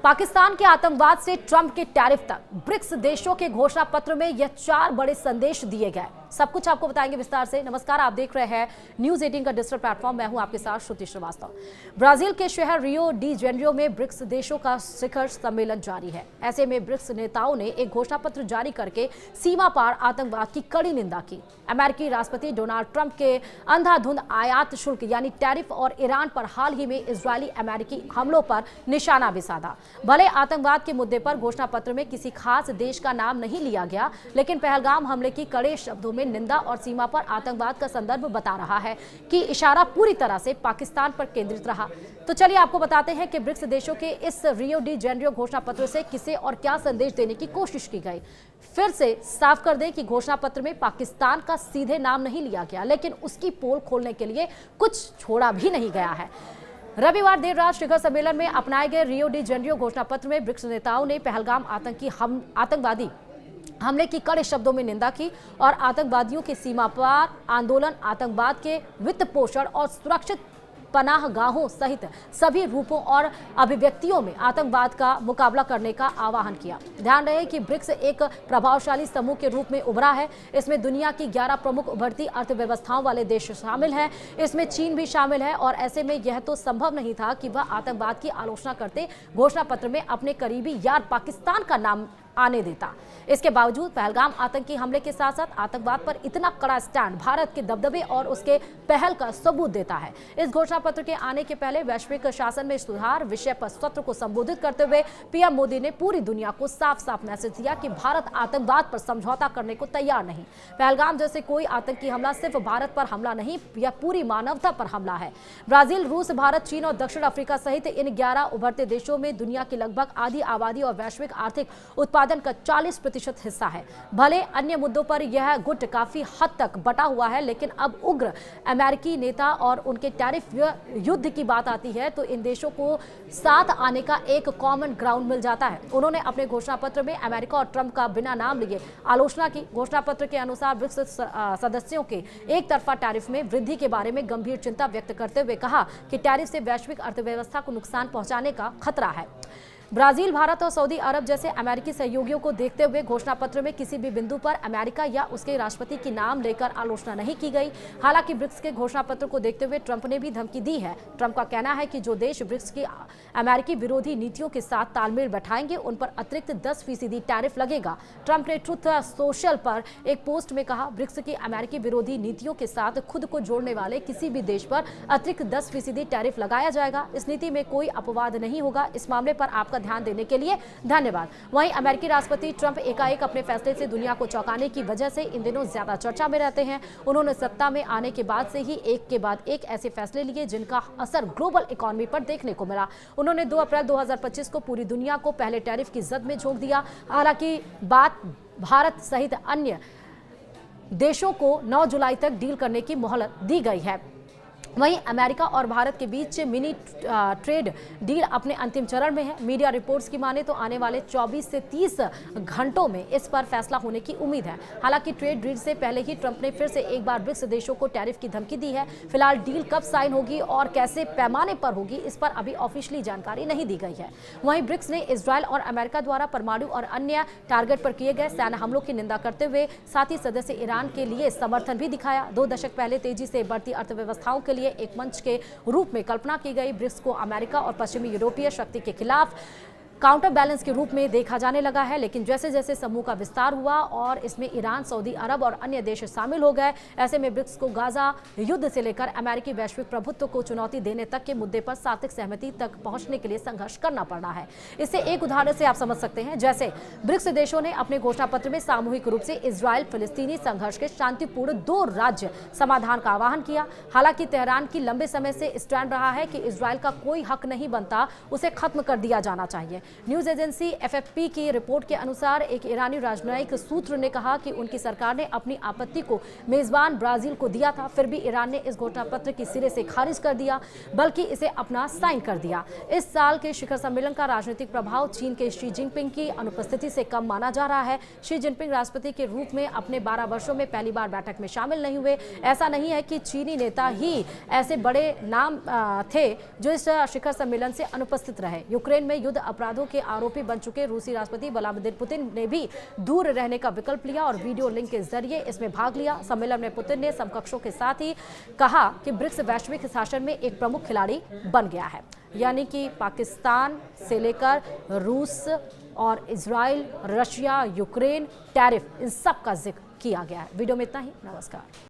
पाकिस्तान के आतंकवाद से ट्रंप के टैरिफ तक ब्रिक्स देशों के घोषणा पत्र में यह 4 बड़े संदेश दिए गए। सब कुछ आपको बताएंगे विस्तार से। नमस्कार, आप देख रहे हैं न्यूज 18 का डिजिटल प्लेटफॉर्म। मैं हूं आपके साथ श्रुति श्रीवास्तव। ब्राजील के शहर रियो डी जेनेरियो में ब्रिक्स देशों का शिखर सम्मेलन जारी है। ऐसे में ब्रिक्स नेताओं ने एक घोषणा पत्र जारी करके सीमा पार आतंकवाद की कड़ी निंदा की। अमेरिकी राष्ट्रपति डोनाल्ड ट्रंप के अंधाधुंध आयात शुल्क यानी टैरिफ और ईरान पर हाल ही में इजरायली अमेरिकी हमलों पर निशाना भी साधा। भले आतंकवाद के मुद्दे पर घोषणा पत्र में किसी खास देश का नाम नहीं लिया गया, लेकिन पहलगाम हमले की कड़े शब्दों में निंदा और सीमा पर आतंकवाद का संदर्भ बता रहा है कि इशारा पूरी तरह से पाकिस्तान पर केंद्रित रहा। तो चलिए आपको बताते हैं कि ब्रिक्स देशों के इस रियो डी जेनेरियो घोषणा पत्र से किसे और क्या संदेश देने की कोशिश की गई। फिर से साफ कर दें कि घोषणा पत्र में पाकिस्तान का सीधे नाम नहीं लिया गया, लेकिन उसकी पोल खोलने के लिए कुछ छोड़ा भी नहीं गया है। रविवार देर रात शिखर सम्मेलन में अपनाए गए रियो डी जेनेरियो घोषणा पत्र में ब्रिक्स नेताओं ने पहलगाम आतंकवादी हमले की कड़े शब्दों में निंदा की और आतंकवादियों के सीमा पार आंदोलन, आतंकवाद के वित्त पोषण और सुरक्षित पनाहगाहों सहित सभी रूपों और अभिव्यक्तियों में आतंकवाद का मुकाबला करने का आह्वान किया। ध्यान रहे कि ब्रिक्स एक प्रभावशाली समूह के रूप में उभरा है। इसमें दुनिया की 11 प्रमुख उभरती अर्थव्यवस्थाओं वाले देश शामिल हैं। इसमें चीन भी शामिल है और ऐसे में यह तो संभव नहीं था कि वह आतंकवाद की आलोचना करते घोषणा पत्र में अपने करीबी यार पाकिस्तान का नाम आने देता। इसके बावजूद पहलगाम आतंकी हमले के साथ साथ आतंकवाद पर इतना कड़ा स्टैंड भारत के दबदबे और उसके पहल का सबूत देता है। इस घोषणा पत्र के आने के पहले वैश्विक शासन में सुधार विषय पर सत्र को संबोधित करते हुए पीएम मोदी ने पूरी दुनिया को साफ साफ मैसेज दिया कि भारत आतंकवाद पर समझौता करने को तैयार नहीं। पहलगाम जैसे कोई आतंकी हमला सिर्फ भारत पर हमला नहीं, यह पूरी मानवता पर हमला है। ब्राजील, रूस, भारत, चीन और दक्षिण अफ्रीका सहित इन 11 उभरते देशों में दुनिया की लगभग आधी आबादी और वैश्विक आर्थिक उत्पादन का 40% हिस्सा है। भले अन्य मुद्दों पर यह गुट काफी हद तक बटा हुआ है, लेकिन अब उग्र अमेरिकी नेता और उनके टैरिफ युद्ध की बात आती है तो इन देशों को साथ आने का एक कॉमन ग्राउंड मिल जाता है। उन्होंने अपने घोषणा पत्र में अमेरिका और ट्रंप का बिना नाम लिए आलोचना की। घोषणा पत्र के अनुसार ब्रिक्स सदस्यों के एक तरफा टैरिफ में वृद्धि के बारे में गंभीर चिंता व्यक्त करते हुए कहा कि टैरिफ से वैश्विक अर्थव्यवस्था को नुकसान पहुंचाने का खतरा है। ब्राजील, भारत और सऊदी अरब जैसे अमेरिकी सहयोगियों को देखते हुए घोषणा पत्र में किसी भी बिंदु पर अमेरिका या उसके राष्ट्रपति की नाम लेकर आलोचना नहीं की गई। हालांकि ब्रिक्स के घोषणा पत्र को देखते हुए ट्रंप ने भी धमकी दी है। ट्रंप का कहना है कि जो देश ब्रिक्स की अमेरिकी विरोधी नीतियों के साथ तालमेल बैठाएंगे उन पर अतिरिक्त 10% टैरिफ लगेगा। ट्रंप ने ट्रुथ सोशल पर एक पोस्ट में कहा, ब्रिक्स की अमेरिकी विरोधी नीतियों के साथ खुद को जोड़ने वाले किसी भी देश पर अतिरिक्त 10% टैरिफ लगाया जाएगा। इस नीति में कोई अपवाद नहीं होगा। इस मामले पर आपका ध्यान देने के लिए धन्यवाद। वहीं अमेरिकी राष्ट्रपति ट्रंप एकाएक अपने फैसले से दुनिया को चौंकाने की वजह से इन दिनों ज्यादा चर्चा में रहते हैं। उन्होंने सत्ता में आने के बाद से ही एक के बाद एक ऐसे फैसले लिए जिनका असर ग्लोबल इकोनॉमी पर देखने को मिला। उन्होंने 2 अप्रैल 2025 को पूरी दुनिया को पहले टैरिफ की जद में झोंक दिया। हालांकि बात भारत सहित अन्य देशों को 9 जुलाई तक डील करने की मोहलत दी गई है। वहीं अमेरिका और भारत के बीच मिनी ट्रेड डील अपने अंतिम चरण में है। मीडिया रिपोर्ट्स की माने तो आने वाले 24 से 30 घंटों में इस पर फैसला होने की उम्मीद है। हालांकि ट्रेड डील से पहले ही ट्रंप ने फिर से एक बार ब्रिक्स देशों को टैरिफ की धमकी दी है। फिलहाल डील कब साइन होगी और कैसे पैमाने पर होगी, इस पर अभी ऑफिशियली जानकारी नहीं दी गई है। वहीं ब्रिक्स ने इजरायल और अमेरिका द्वारा परमाणु और अन्य टारगेट पर किए गए सैन्य हमलों की निंदा करते हुए साथ ही सदस्य ईरान के लिए समर्थन भी दिखाया। 2 दशक पहले तेजी से बढ़ती अर्थव्यवस्थाओं के लिए एक मंच के रूप में कल्पना की गई ब्रिक्स को अमेरिका और पश्चिमी यूरोपीय शक्ति के खिलाफ काउंटर बैलेंस के रूप में देखा जाने लगा है। लेकिन जैसे जैसे समूह का विस्तार हुआ और इसमें ईरान, सऊदी अरब और अन्य देश शामिल हो गए, ऐसे में ब्रिक्स को गाजा युद्ध से लेकर अमेरिकी वैश्विक प्रभुत्व को चुनौती देने तक के मुद्दे पर सार्थक सहमति तक पहुंचने के लिए संघर्ष करना पड़ रहा है। इससे एक उदाहरण से आप समझ सकते हैं, जैसे ब्रिक्स देशों ने अपने घोषणा पत्र में सामूहिक रूप से इजरायल फिलिस्तीनी संघर्ष के शांतिपूर्ण 2 राज्य समाधान का आह्वान किया। हालांकि तेहरान की लंबे समय से स्टैंड रहा है कि इजरायल का कोई हक नहीं बनता, उसे खत्म कर दिया जाना चाहिए। न्यूज एजेंसी एफएफपी की रिपोर्ट के अनुसार एक ईरानी राजनयिक सूत्र ने कहा कि उनकी सरकार ने अपनी आपत्ति को मेजबान ब्राजील को दिया था, फिर भी ईरान ने इस घोषणा पत्र की सिरे से खारिज कर दिया, बल्कि इसे अपना साइन कर दिया। इस साल के शिखर सम्मेलन का राजनीतिक प्रभाव चीन के शी जिनपिंग की अनुपस्थिति से कम माना जा रहा है। शी जिनपिंग राष्ट्रपति के रूप में अपने 12 वर्षों में पहली बार बैठक में शामिल नहीं हुए। ऐसा नहीं है कि चीनी नेता ही ऐसे बड़े नाम थे जो इस शिखर सम्मेलन से अनुपस्थित रहे। यूक्रेन में युद्ध अपराधों अपराधों के आरोपी बन चुके रूसी राष्ट्रपति व्लादिमीर पुतिन ने भी दूर रहने का विकल्प लिया और वीडियो लिंक के जरिए इसमें भाग लिया। सम्मेलन में पुतिन ने समकक्षों के साथ ही कहा कि ब्रिक्स वैश्विक शासन में एक प्रमुख खिलाड़ी बन गया है, यानी कि पाकिस्तान से लेकर रूस और इजराइल, रशिया, यूक्रेन, टैरिफ, इन सब का जिक्र किया गया है। वीडियो में इतना ही। नमस्कार।